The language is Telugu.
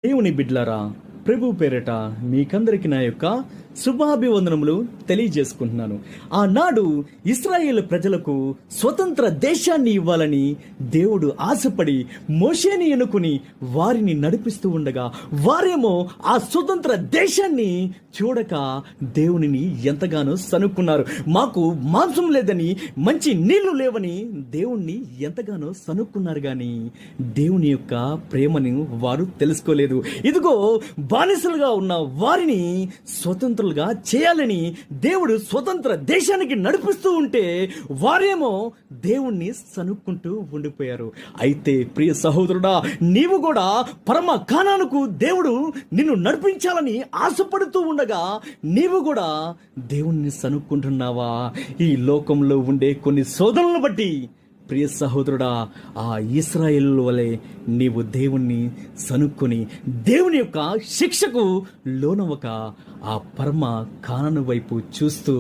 దేవుని బిడ్లారా, ప్రభు పేరట మీకందరికి నా యొక్క శుభాభివందనములు తెలియజేసుకుంటున్నాను. ఆనాడు ఇశ్రాయేలు ప్రజలకు స్వతంత్ర దేశాన్ని ఇవ్వాలని దేవుడు ఆశపడి మోషేని ఎన్నుకుని వారిని నడిపిస్తూ ఉండగా వారేమో ఆ స్వతంత్ర దేశాన్ని చూడక దేవునిని ఎంతగానో సనుక్కున్నారు. మాకు మాంసం లేదని, మంచి నీళ్లు లేవని దేవుణ్ణి ఎంతగానో సనుక్కున్నారు. కానీ దేవుని యొక్క ప్రేమను వారు తెలుసుకోలేదు. ఇదిగో బానిసలుగా ఉన్న వారిని స్వతంత్రులుగా చేయాలని దేవుడు స్వతంత్ర దేశానికి నడిపిస్తూ ఉంటే వారేమో దేవుణ్ణి సనుక్కుంటూ ఉండిపోయారు. అయితే ప్రియ సహోదరుడా, నీవు కూడా పరమ కానానుకు దేవుడు నిన్ను నడిపించాలని ఆశపడుతూ ఉండగా నీవు కూడా దేవుణ్ణి సనుక్కుంటున్నావా? ఈ లోకంలో ఉండే కొన్ని శోధనలను బట్టి ప్రియ సహోదరుడా, ఆ ఇశ్రాయేలు వలె నీవు దేవుణ్ణి సనుక్కొని దేవుని యొక్క శిక్షకు లోనవక ఆ పరమ కానను వైపు చూస్తూ